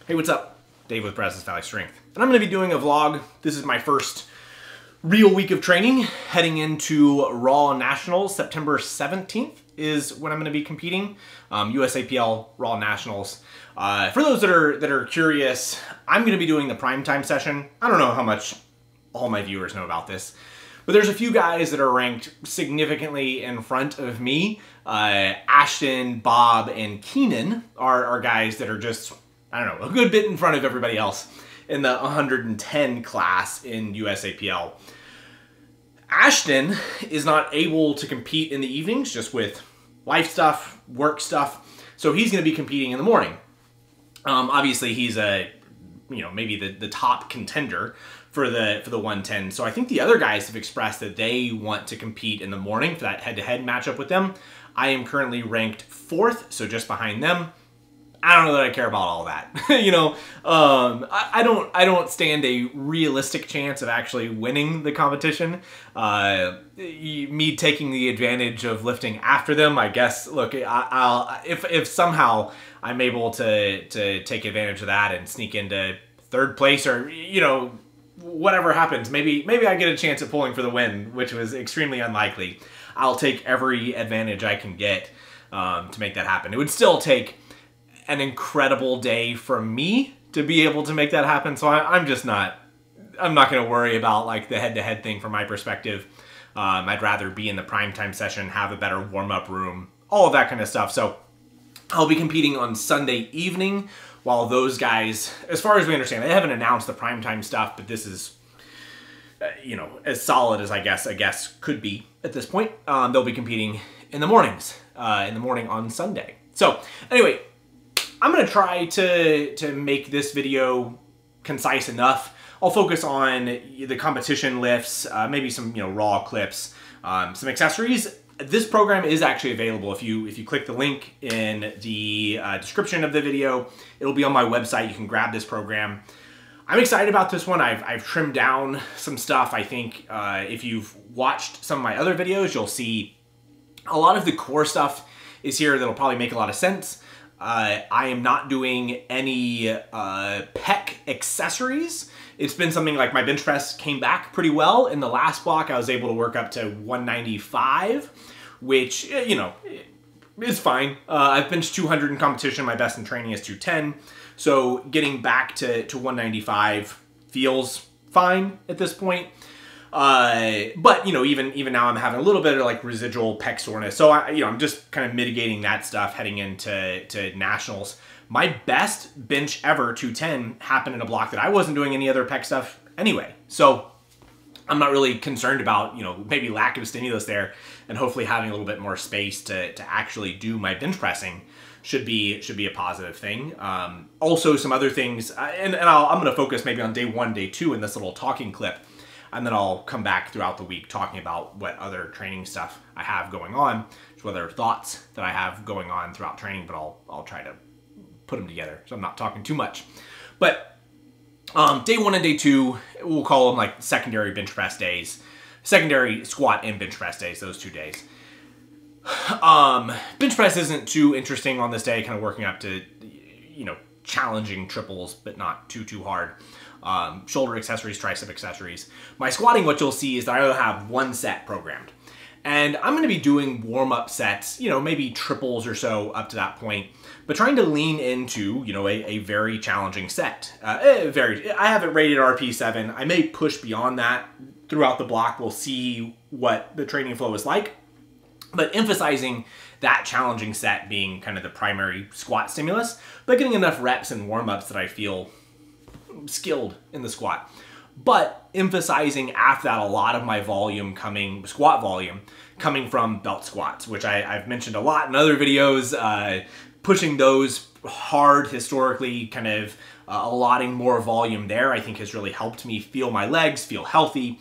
Hey, what's up? Dave with Brazos Valley Strength. And I'm going to be doing a vlog. This is my first real week of training, heading into Raw Nationals. September 17th is when I'm going to be competing. USAPL Raw Nationals. For those that are curious, I'm going to be doing the primetime session. I don't know how much all my viewers know about this, but there's a few guys that are ranked significantly in front of me. Ashton, Bob, and Keenan are guys that are just, I don't know, a good bit in front of everybody else in the 110 class in USAPL. Ashton is not able to compete in the evenings just with life stuff, work stuff, so he's going to be competing in the morning. Obviously, he's maybe the top contender for the 110. So I think the other guys have expressed that they want to compete in the morning for that head-to-head matchup with them. I am currently ranked 4th, so just behind them. I don't know that I care about all that. I don't stand a realistic chance of actually winning the competition. Me taking the advantage of lifting after them, I guess. Look, if somehow I'm able to take advantage of that and sneak into 3rd place, or whatever happens, maybe I get a chance at pulling for the win, which was extremely unlikely. I'll take every advantage I can get to make that happen. It would still take an incredible day for me to be able to make that happen, so I'm not going to worry about like the head-to-head thing from my perspective. I'd rather be in the primetime session, have a better warm-up room, all of that kind of stuff. So I'll be competing on Sunday evening, while those guys, as far as we understand, they haven't announced the primetime stuff, but this is as solid as I guess could be at this point. They'll be competing in the mornings, in the morning on Sunday. So anyway, I'm going to try to make this video concise enough. I'll focus on the competition lifts, maybe some raw clips, some accessories. This program is actually available. If you click the link in the description of the video, it'll be on my website. You can grab this program. I'm excited about this one. I've trimmed down some stuff. I think if you've watched some of my other videos, you'll see a lot of the core stuff is here that'll probably make a lot of sense. I am not doing any pec accessories. It's been something like my bench press came back pretty well. In the last block, I was able to work up to 195, which, is fine. I've benched 200 in competition. My best in training is 210. So getting back to 195 feels fine at this point. But even now I'm having a little bit of like residual pec soreness. So I'm just kind of mitigating that stuff heading into nationals. My best bench ever, 210, happened in a block that I wasn't doing any other pec stuff anyway. So I'm not really concerned about, maybe lack of stimulus there, and hopefully having a little bit more space to actually do my bench pressing should be a positive thing. Also some other things, and I'm going to focus maybe on day 1, day 2 in this little talking clip. And then I'll come back throughout the week talking about what other training stuff I have going on, what other thoughts that I have going on throughout training, but I'll try to put them together, so I'm not talking too much. But day 1 and day 2, we'll call them like secondary bench press days, secondary squat and bench press days, those 2 days. Bench press isn't too interesting on this day, kind of working up to, challenging triples, but not too hard. Shoulder accessories, tricep accessories. My squatting, what you'll see is that I only have 1 set programmed. And I'm going to be doing warm-up sets, maybe triples or so up to that point, but trying to lean into, a very challenging set. I have it rated RP7. I may push beyond that throughout the block. We'll see what the training flow is like, but emphasizing that challenging set being kind of the primary squat stimulus, but getting enough reps and warm-ups that I feel skilled in the squat. But emphasizing after that a lot of my squat volume coming from belt squats, which I've mentioned a lot in other videos, pushing those hard historically, kind of allotting more volume there, I think has really helped me feel my legs, feel healthy,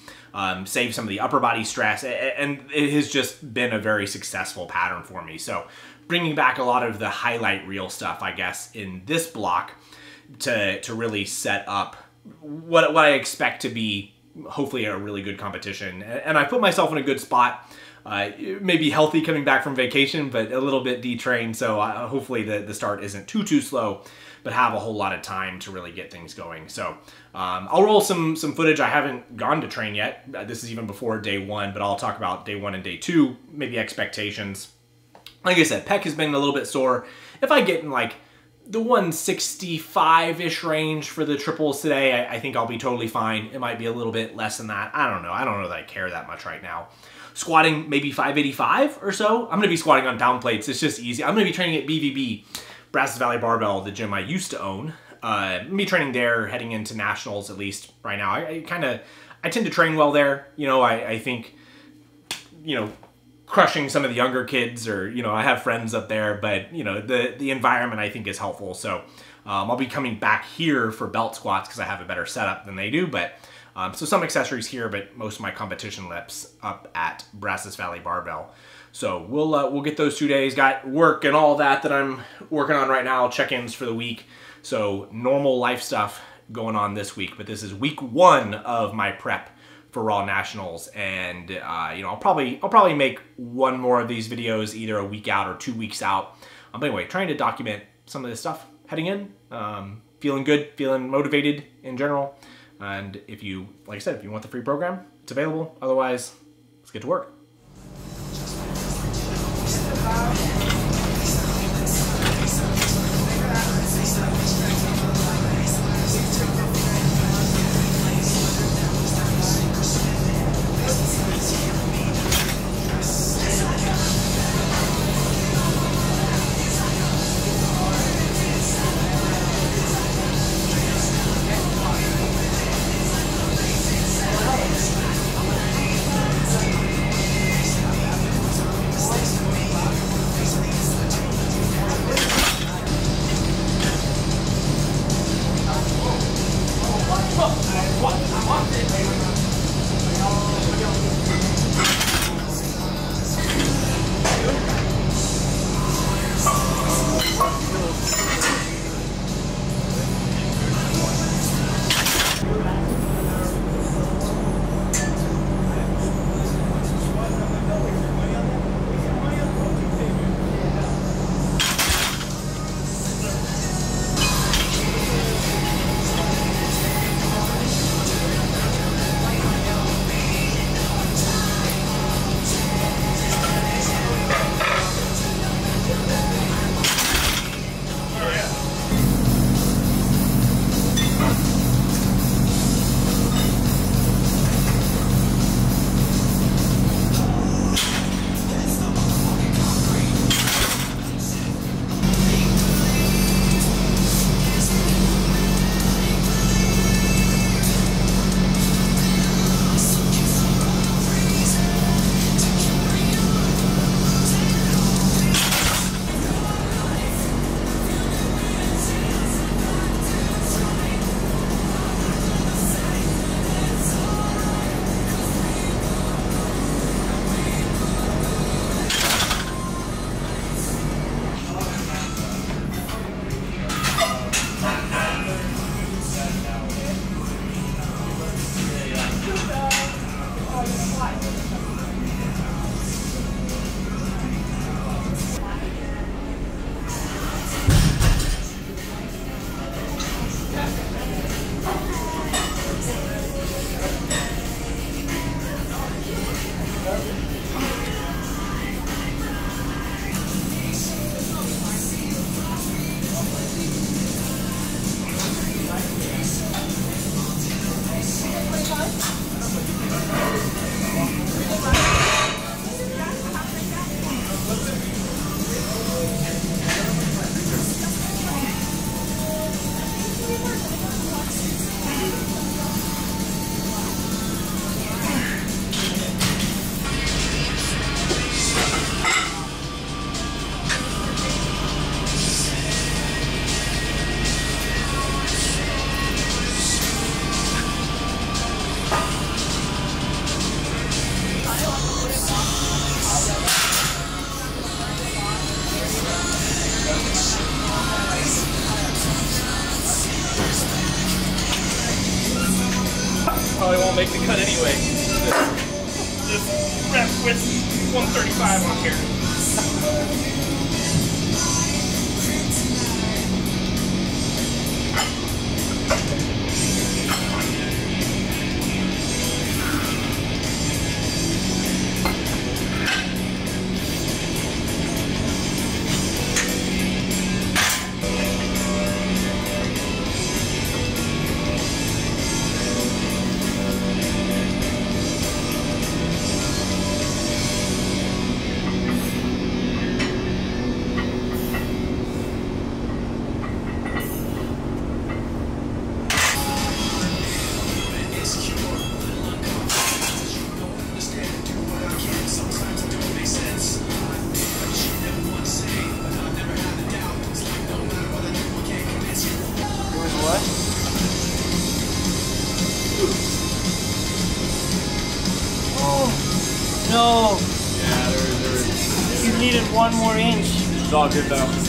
save some of the upper body stress, and it has just been a very successful pattern for me. So bringing back a lot of the highlight reel stuff, I guess, in this block to really set up what I expect to be hopefully a really good competition. And I put myself in a good spot, maybe healthy coming back from vacation, but a little bit detrained, so hopefully the start isn't too slow. but have a whole lot of time to really get things going. So I'll roll some footage. I haven't gone to train yet. This is even before day 1, but I'll talk about day 1 and day 2, maybe expectations. Like I said, pec has been a little bit sore. If I get in like the 165-ish range for the triples today, I think I'll be totally fine. It might be a little bit less than that. I don't know. I don't know that I care that much right now. Squatting maybe 585 or so. I'm going to be squatting on down plates. It's just easy. I'm going to be training at BVB, Brazos Valley Barbell, the gym I used to own. I'm going to be training there heading into nationals, at least right now. I tend to train well there. You know, I think, you know, crushing some of the younger kids, or, you know, I have friends up there, but, you know, the environment I think is helpful. So I'll be coming back here for belt squats because I have a better setup than they do, but so some accessories here, but most of my competition lips up at Brazos Valley Barbell. So we'll get those 2 days. Got work and all that I'm working on right now, check-ins for the week. So normal life stuff going on this week, but this is week 1 of my prep for Raw Nationals, and you know, I'll probably make one more of these videos either a week out or 2 weeks out. But anyway, trying to document some of this stuff heading in. Feeling good, feeling motivated in general. And if you, like I said, if you want the free program, it's available. Otherwise, let's get to work. Probably won't make the cut anyway. This rep with 135 on here. needed 1 more inch. It's all good though.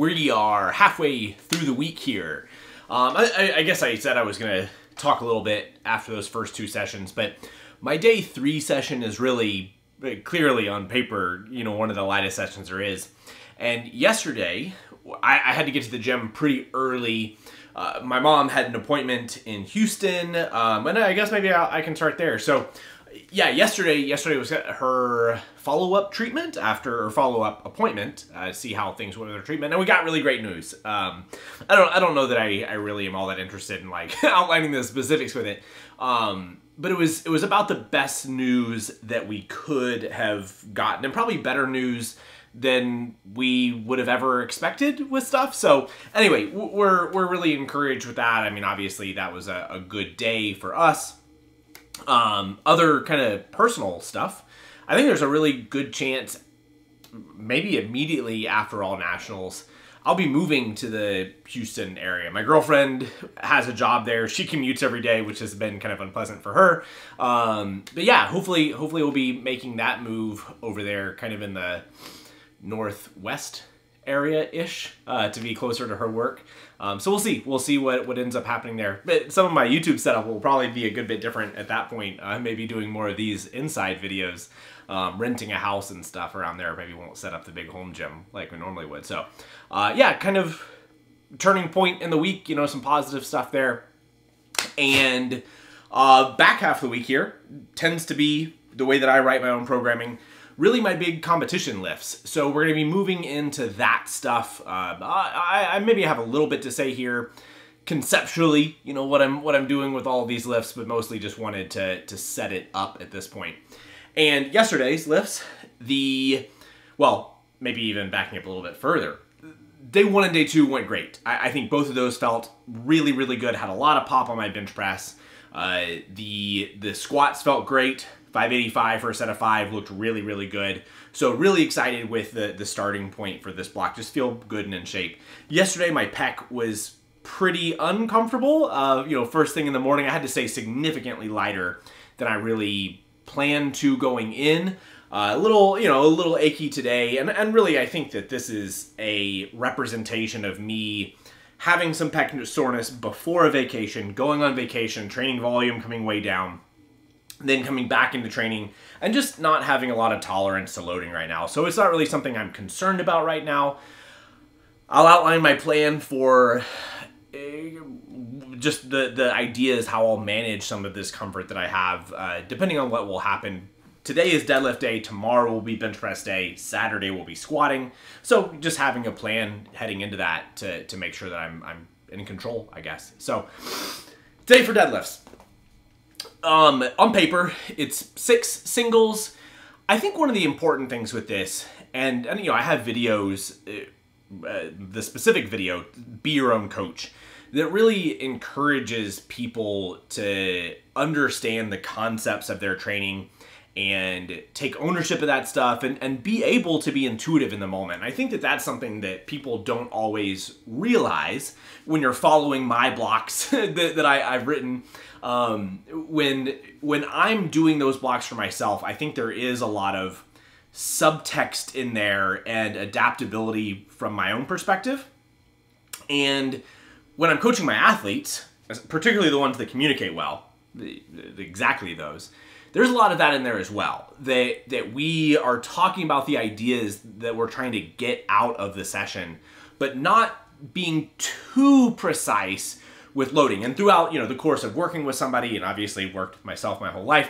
We are halfway through the week here. I guess I said I was going to talk a little bit after those first 2 sessions, but my day 3 session is really clearly on paper, one of the lightest sessions there is. And yesterday, I had to get to the gym pretty early. My mom had an appointment in Houston, and I guess maybe I can start there. So, yeah, yesterday was her follow-up treatment after her follow-up appointment to see how things went with her treatment, and we got really great news. I don't know that I really am all that interested in like outlining the specifics with it, but it was about the best news that we could have gotten, and probably better news than we would have ever expected with stuff. So anyway, we're really encouraged with that. I mean, obviously that was a good day for us. Other kind of personal stuff, I think there's a really good chance, maybe immediately after All Nationals, I'll be moving to the Houston area. My girlfriend has a job there. She commutes every day, which has been kind of unpleasant for her. But yeah, hopefully we'll be making that move over there, kind of in the northwest area-ish, to be closer to her work. So we'll see what ends up happening there. But some of my YouTube setup will probably be a good bit different at that point. Maybe doing more of these inside videos, renting a house and stuff around there. Maybe won't set up the big home gym like we normally would. So yeah, kind of turning point in the week, some positive stuff there. And back half of the week here tends to be the way that I write my own programming, really my big competition lifts. So we're going to be moving into that stuff. I maybe have a little bit to say here conceptually, what I'm doing with all of these lifts, but mostly just wanted to set it up at this point. And yesterday's lifts, well, maybe even backing up a little bit further, day 1 and day 2 went great. I think both of those felt really, really good. Had a lot of pop on my bench press. The squats felt great. 585 for a set of 5 looked really, really good. So really excited with the starting point for this block. Just feel good and in shape. Yesterday, my pec was pretty uncomfortable. First thing in the morning, I had to stay significantly lighter than I really planned to going in. A little achy today. And really, I think that this is a representation of me having some pec soreness before a vacation, going on vacation, training volume coming way down, then coming back into training and just not having a lot of tolerance to loading right now. So it's not really something I'm concerned about right now. I'll outline my plan for just the ideas how I'll manage some of this comfort that I have, depending on what will happen. Today is deadlift day, tomorrow will be bench press day, Saturday will be squatting. So just having a plan heading into that to make sure that I'm in control, I guess. So today for deadlifts. On paper, it's 6 singles. I think one of the important things with this, and I have videos, the specific video, Be Your Own Coach, that really encourages people to understand the concepts of their training and take ownership of that stuff and be able to be intuitive in the moment. I think that that's something that people don't always realize when you're following my blocks that I've written. When I'm doing those blocks for myself, I think there is a lot of subtext in there and adaptability from my own perspective. And when I'm coaching my athletes, particularly the ones that communicate well, exactly those, there's a lot of that in there as well. That we are talking about the ideas that we're trying to get out of the session, but not being too precise with loading. And throughout, the course of working with somebody, and obviously worked myself my whole life,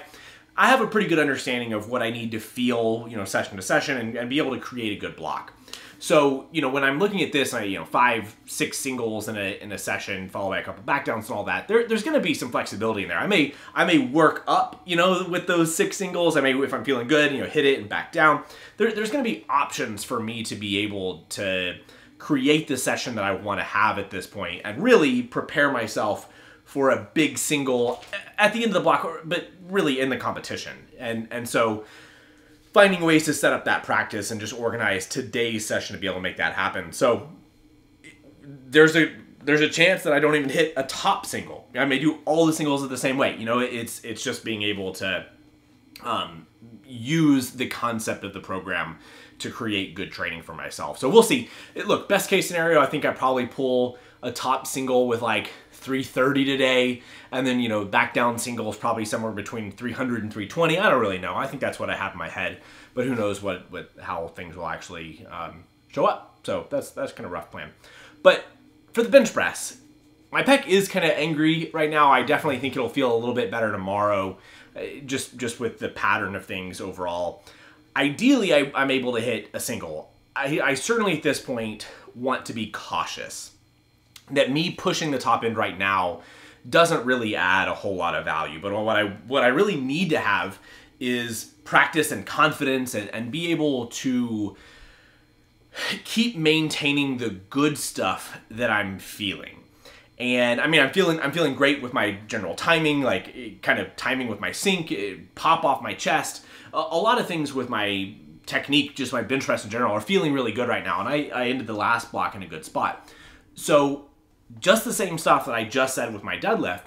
I have a pretty good understanding of what I need to feel, session to session and be able to create a good block. So, when I'm looking at this, 5, 6 singles in a session, followed by a couple back downs and all that, there's going to be some flexibility in there. I may work up, with those 6 singles. I may, if I'm feeling good, hit it and back down. There's going to be options for me to be able to create the session that I want to have at this point and really prepare myself for a big single at the end of the block, but really in the competition. And so finding ways to set up that practice and just organize today's session to be able to make that happen. So there's a chance that I don't even hit a top single. I may do all the singles the same way. It's just being able to use the concept of the program to create good training for myself. So we'll see. Look, best case scenario, I think I probably pull a top single with like 330 today, and then, you know, back down singles probably somewhere between 300 and 320. I don't really know. I think that's what I have in my head, but who knows how things will actually show up. So that's kind of rough plan. But for the bench press, my pec is kind of angry right now. I definitely think it'll feel a little bit better tomorrow, just with the pattern of things overall. Ideally, I'm able to hit a single. I certainly at this point want to be cautious that me pushing the top end right now doesn't really add a whole lot of value. But what I really need to have is practice and confidence and be able to keep maintaining the good stuff that I'm feeling. And I mean, I'm feeling great with my general timing, like kind of timing with my sink, pop off my chest. A lot of things with my technique, just my bench press in general, are feeling really good right now. And I ended the last block in a good spot. So just the same stuff that I just said with my deadlift,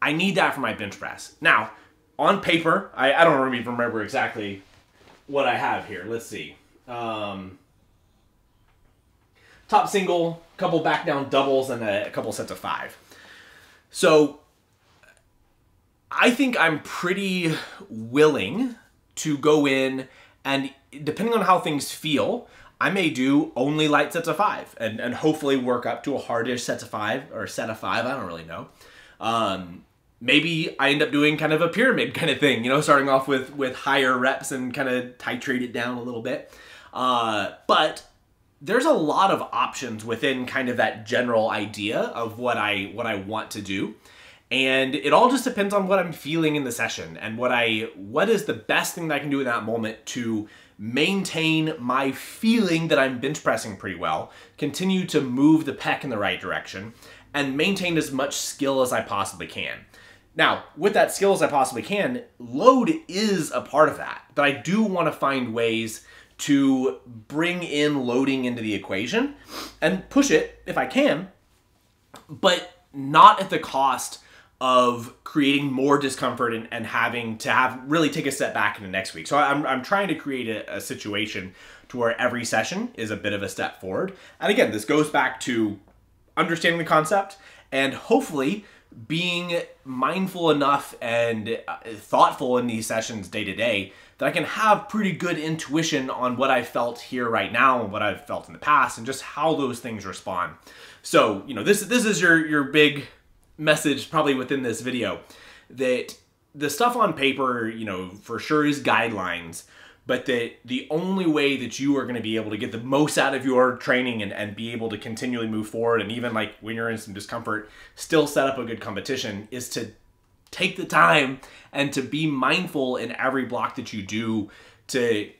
I need that for my bench press. Now, on paper, I don't even remember exactly what I have here. Let's see. Top single, couple back down doubles, and a couple sets of 5. So I think I'm pretty willing to go in, and depending on how things feel, I may do only light sets of 5 and hopefully work up to a hardish set of 5 or set of 5. I don't really know. Maybe I end up doing kind of a pyramid kind of thing, you know, starting off with higher reps and kind of titrate it down a little bit. But there's a lot of options within kind of that general idea of what I want to do. And it all just depends on what I'm feeling in the session and what is the best thing that I can do in that moment to maintain my feeling that I'm bench pressing pretty well, continue to move the pec in the right direction, and maintain as much skill as I possibly can. Now, with that skill as I possibly can, load is a part of that, but I do want to find ways to bring in loading into the equation and push it if I can, but not at the cost of creating more discomfort and having to really take a step back into next week. So I'm trying to create a situation to where every session is a bit of a step forward. And again, this goes back to understanding the concept and hopefully being mindful enough and thoughtful in these sessions day to day that I can have pretty good intuition on what I felt here right now and what I've felt in the past and just how those things respond. So, you know, this is your big message probably within this video, that the stuff on paper, you know, for sure is guidelines, but that the only way that you are going to be able to get the most out of your training and be able to continually move forward, and even like when you're in some discomfort, still set up a good competition, is to take the time and to be mindful in every block that you do, to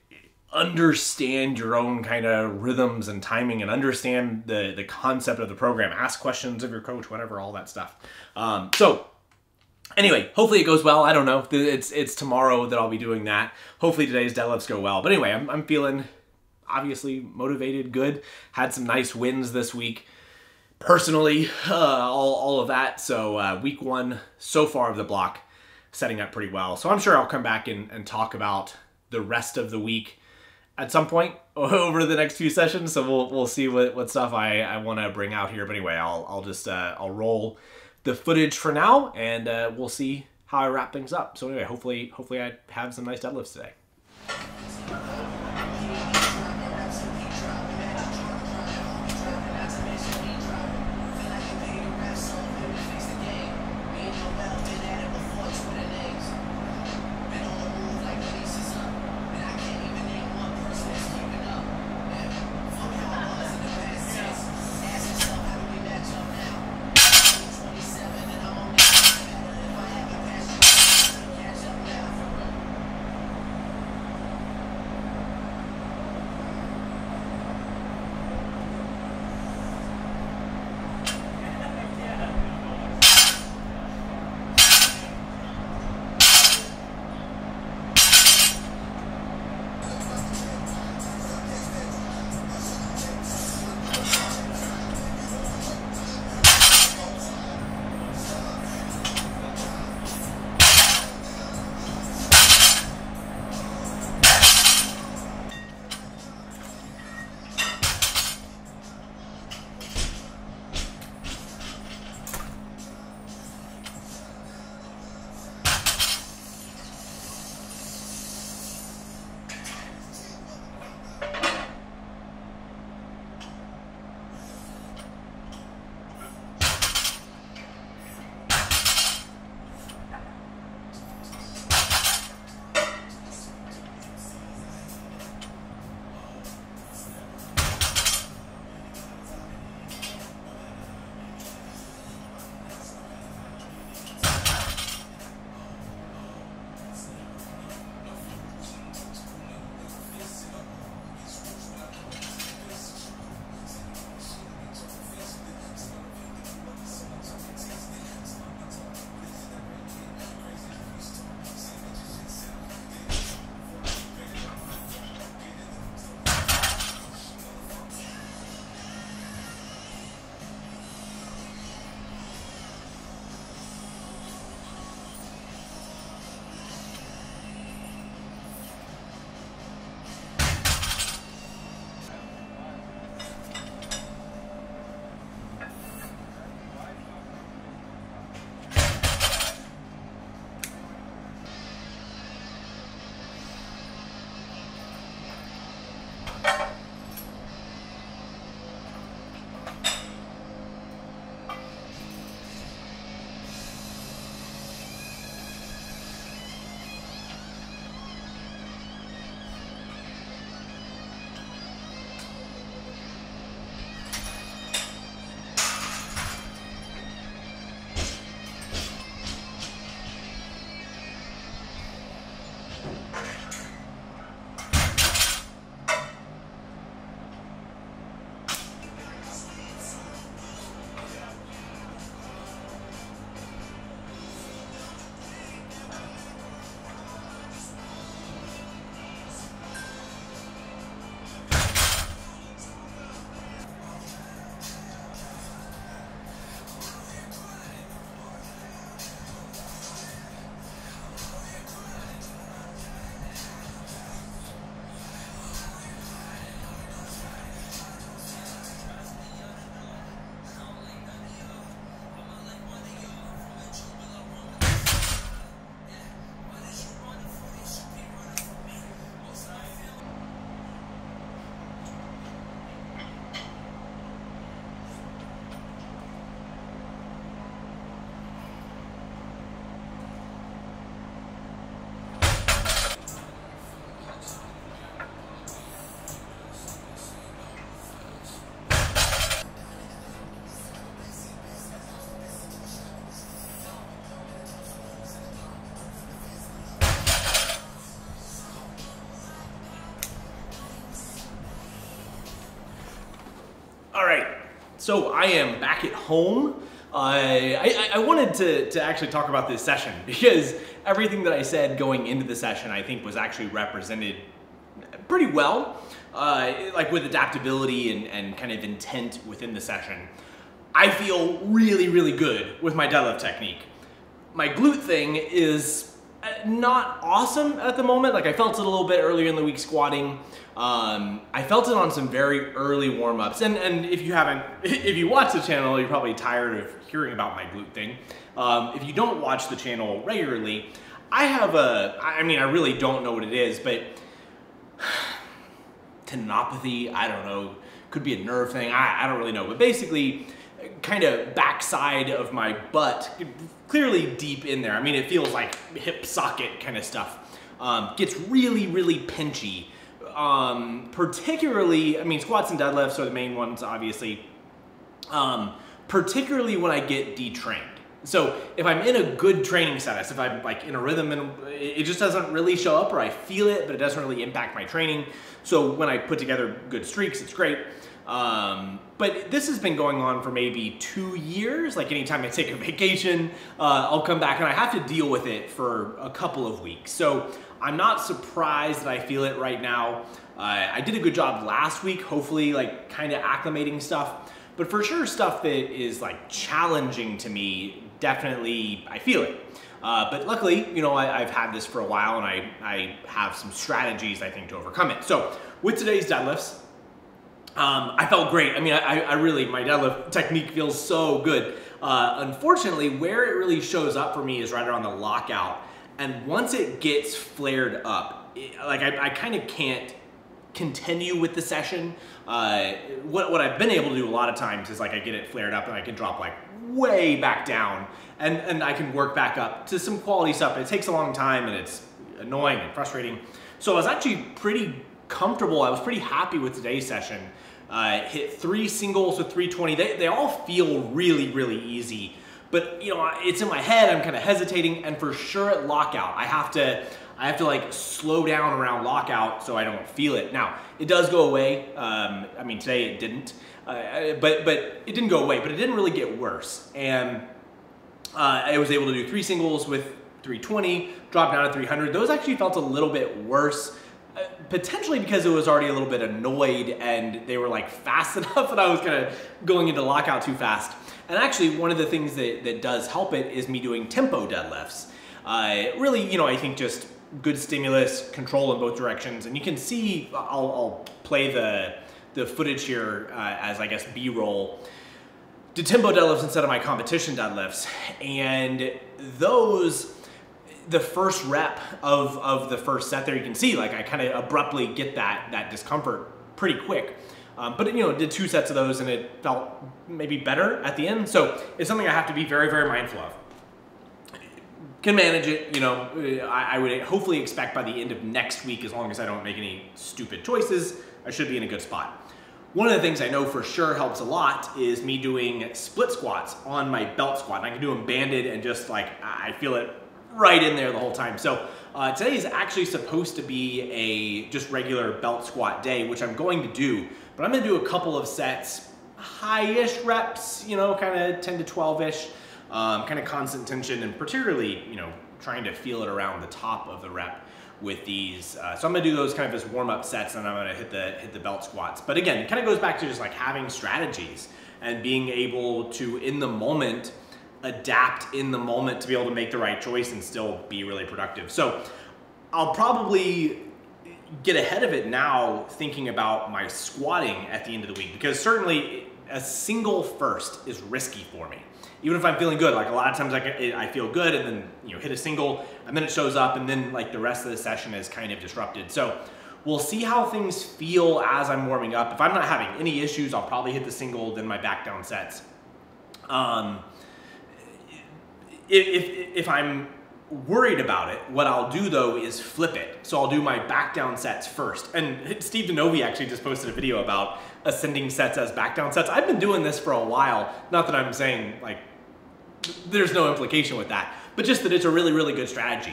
understand your own kind of rhythms and timing and understand the concept of the program, ask questions of your coach, whatever, all that stuff. So anyway, hopefully it goes well. I don't know. It's tomorrow that I'll be doing that. Hopefully today's deadlifts go well. But anyway, I'm feeling obviously motivated, good. Had some nice wins this week. Personally, all of that. So week 1 so far of the block setting up pretty well. So I'm sure I'll come back and talk about the rest of the week at some point over the next few sessions. So we'll see what stuff I want to bring out here. But anyway, I'll roll the footage for now, and we'll see how I wrap things up. So anyway, hopefully I have some nice deadlifts today. All right, so I am back at home. I wanted to actually talk about this session because everything that I said going into the session I think was actually represented pretty well, like with adaptability and kind of intent within the session. I feel really, really good with my deadlift technique. My glute thing is not awesome at the moment. Like I felt it a little bit earlier in the week squatting. I felt it on some very early warm-ups. And if you watch the channel, you're probably tired of hearing about my glute thing. If you don't watch the channel regularly, I really don't know what it is, but tendinopathy, I don't know, could be a nerve thing, I don't really know. But basically, kind of backside of my butt, clearly deep in there. I mean, it feels like hip socket kind of stuff. Gets really, really pinchy. Particularly, I mean, squats and deadlifts are the main ones, obviously. Particularly when I get detrained. So if I'm in a good training status, if I'm like in a rhythm and it just doesn't really show up, or I feel it, but it doesn't really impact my training. So when I put together good streaks, it's great. But this has been going on for maybe 2 years. Like anytime I take a vacation, I'll come back and I have to deal with it for a couple of weeks. So I'm not surprised that I feel it right now. I did a good job last week, hopefully like kind of acclimating stuff, but for sure stuff that is like challenging to me, definitely I feel it. But luckily, you know, I've had this for a while and I have some strategies I think to overcome it. So with today's deadlifts, I felt great. I mean, I really, my deadlift technique feels so good. Unfortunately, where it really shows up for me is right around the lockout. And once it gets flared up, I kind of can't continue with the session. What I've been able to do a lot of times is like I get it flared up and I can drop like way back down and I can work back up to some quality stuff. It takes a long time and it's annoying and frustrating. So I was actually pretty comfortable. I was pretty happy with today's session. Hit 3 singles with 320. They all feel really, really easy. But you know, it's in my head, I'm kind of hesitating, and for sure at lockout, I have to like slow down around lockout so I don't feel it. Now, it does go away. I mean, today it didn't, but it didn't go away, but it didn't really get worse. And I was able to do 3 singles with 320, drop down to 300. Those actually felt a little bit worse. Potentially because it was already a little bit annoyed and they were like fast enough that I was kind of going into lockout too fast. And actually one of the things that does help it is me doing tempo deadlifts. Really, you know, I think just good stimulus, control in both directions. And you can see, I'll play the footage here as I guess B-roll. Did tempo deadlifts instead of my competition deadlifts. And those, the first rep of the first set there, you can see like I kind of abruptly get that discomfort pretty quick. But you know, did 2 sets of those and it felt maybe better at the end. So it's something I have to be very, very mindful of. Can manage it, you know, I would hopefully expect by the end of next week, as long as I don't make any stupid choices, I should be in a good spot. One of the things I know for sure helps a lot is me doing split squats on my belt squat. And I can do them banded and just like, I feel it right in there the whole time. So today is actually supposed to be a just regular belt squat day, which I'm going to do, but I'm gonna do a couple of sets, high-ish reps, you know, kind of 10 to 12-ish, kind of constant tension, and particularly, you know, trying to feel it around the top of the rep with these. So I'm gonna do those kind of as warm-up sets, and I'm gonna hit the belt squats. But again, it kind of goes back to just like having strategies and being able to, in the moment, adapt in the moment to be able to make the right choice and still be really productive. So I'll probably get ahead of it now thinking about my squatting at the end of the week, because certainly a single first is risky for me. Even if I'm feeling good, like a lot of times I feel good and then, you know, hit a single and then it shows up and then like the rest of the session is kind of disrupted. So we'll see how things feel as I'm warming up. If I'm not having any issues, I'll probably hit the single, then my back down sets. If I'm worried about it, what I'll do though is flip it. So I'll do my back down sets first. And Steve DeNovi actually just posted a video about ascending sets as back down sets. I've been doing this for a while. Not that I'm saying like, there's no implication with that, but just that it's a really, really good strategy.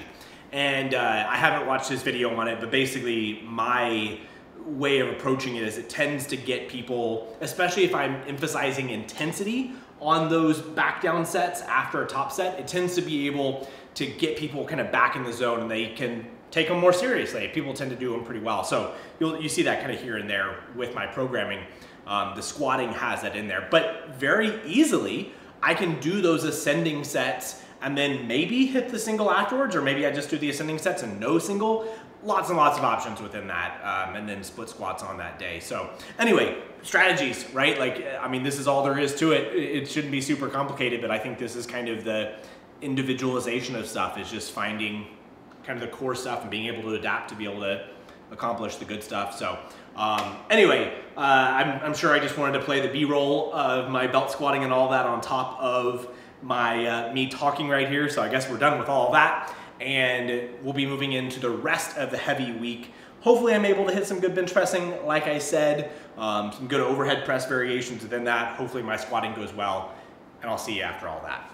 And I haven't watched his video on it, but basically my way of approaching it is it tends to get people, especially if I'm emphasizing intensity on those back down sets after a top set, it tends to be able to get people kind of back in the zone and they can take them more seriously. People tend to do them pretty well. So you see that kind of here and there with my programming. The squatting has that in there, but very easily I can do those ascending sets and then maybe hit the single afterwards, or maybe I just do the ascending sets and no single. Lots and lots of options within that, and then split squats on that day. So anyway, strategies, right? Like, I mean, this is all there is to it. It shouldn't be super complicated, but I think this is kind of the individualization of stuff, is just finding kind of the core stuff and being able to adapt to be able to accomplish the good stuff. So anyway, I'm sure I just wanted to play the B-roll of my belt squatting and all that on top of my me talking right here. So I guess we're done with all that. And we'll be moving into the rest of the heavy week. Hopefully I'm able to hit some good bench pressing, like I said, some good overhead press variations within that. Hopefully my squatting goes well, and I'll see you after all that.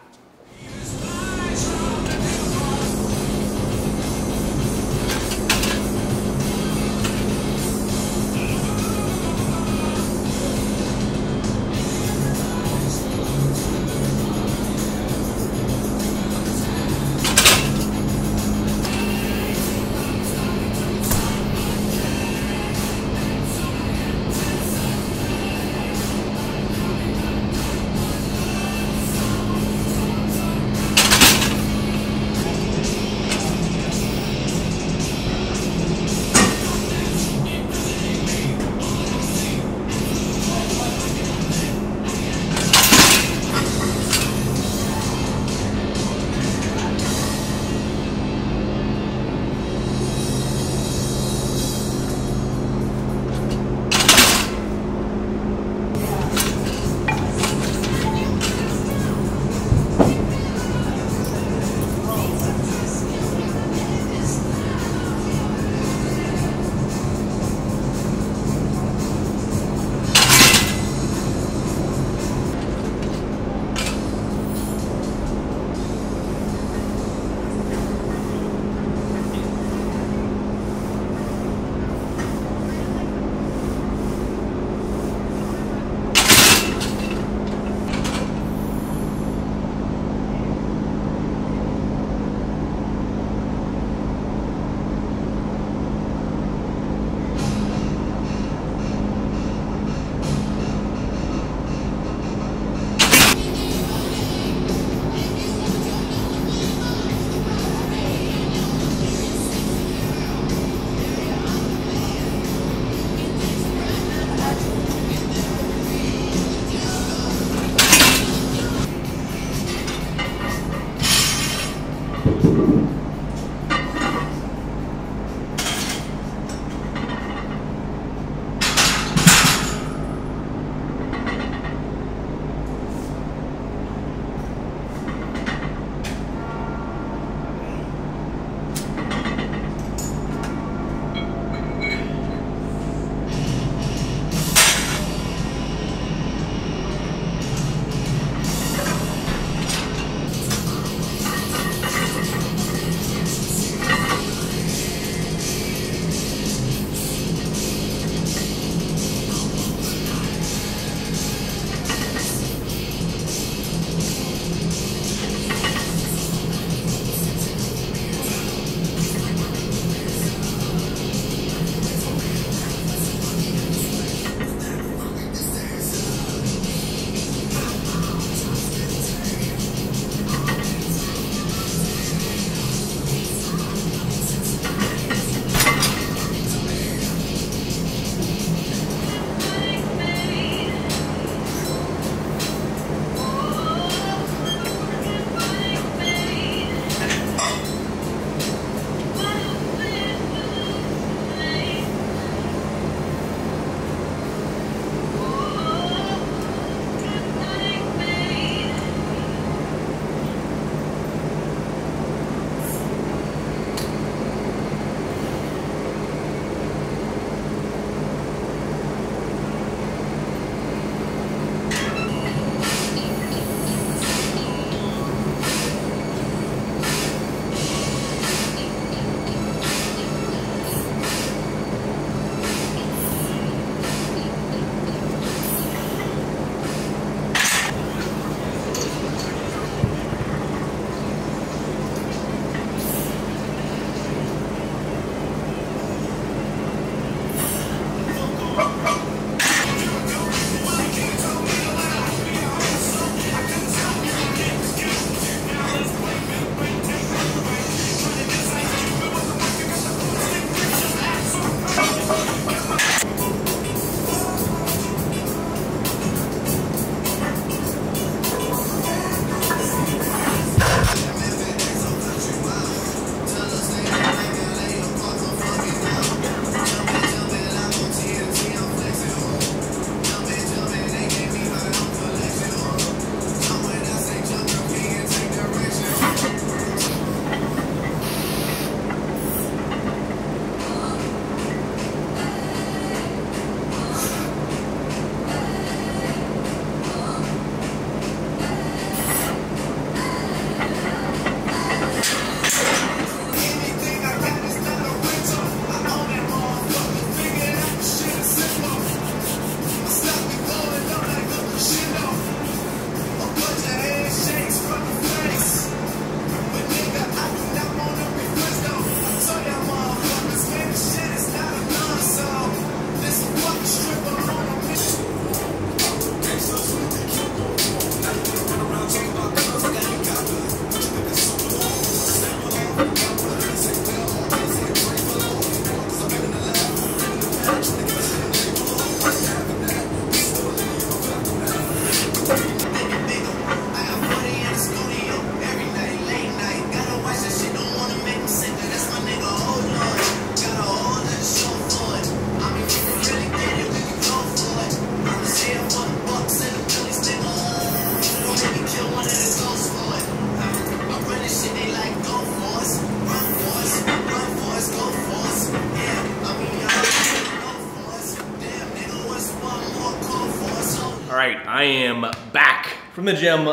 I am back from the gym.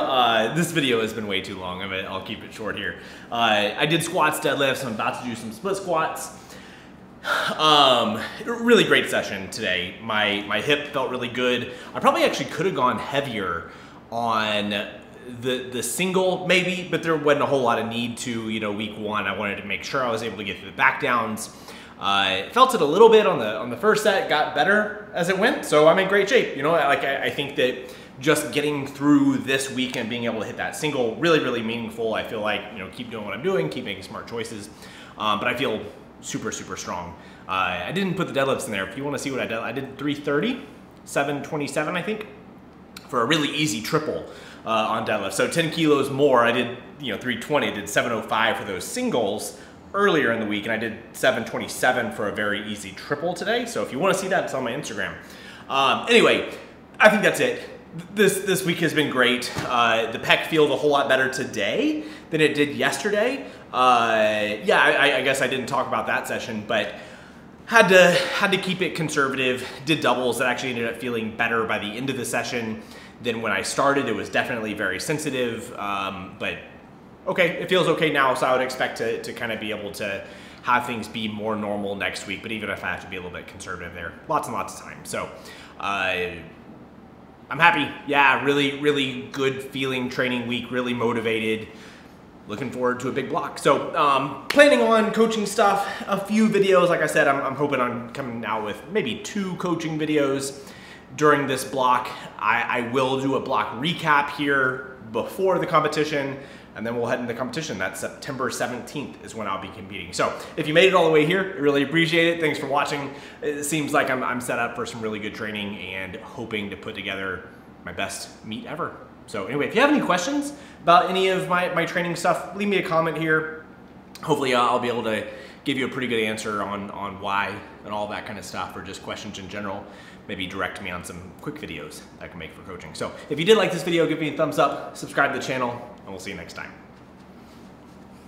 This video has been way too long. I'll keep it short here. I did squats, deadlifts. I'm about to do some split squats. Really great session today. My hip felt really good. I probably actually could have gone heavier on the single maybe, but there wasn't a whole lot of need to. You know, week one, I wanted to make sure I was able to get through the back downs. Felt it a little bit on the first set, got better as it went, so I'm in great shape. You know, I think that just getting through this week and being able to hit that single, really meaningful. I feel like, you know, keep doing what I'm doing, keep making smart choices, but I feel super strong. I didn't put the deadlifts in there. If you want to see what I did 330, 727, I think, for a really easy triple on deadlift. So 10 kilos more. I did, you know, 320, I did 705 for those singles earlier in the week, and I did 727 for a very easy triple today. So if you want to see that, it's on my Instagram. Anyway, I think that's it. This week has been great. The pec feels a whole lot better today than it did yesterday. Yeah, I guess I didn't talk about that session, but had to keep it conservative. Did doubles that actually ended up feeling better by the end of the session than when I started. It was definitely very sensitive, but okay, it feels okay now, so I would expect to kind of be able to have things be more normal next week, but even if I have to be a little bit conservative there, lots and lots of time. So I'm happy. Yeah, really good feeling training week, really motivated. Looking forward to a big block. So planning on coaching stuff, a few videos. Like I said, I'm hoping on coming out with maybe 2 coaching videos during this block. I will do a block recap here before the competition, and then we'll head into the competition. That's September 17th is when I'll be competing. So if you made it all the way here, I really appreciate it. Thanks for watching. It seems like I'm set up for some really good training and hoping to put together my best meet ever. So anyway, if you have any questions about any of my training stuff, leave me a comment here. Hopefully I'll be able to give you a pretty good answer on why and all that kind of stuff, or just questions in general. Maybe direct me on some quick videos I can make for coaching. So if you did like this video, give me a thumbs up, subscribe to the channel, and we'll see you next time.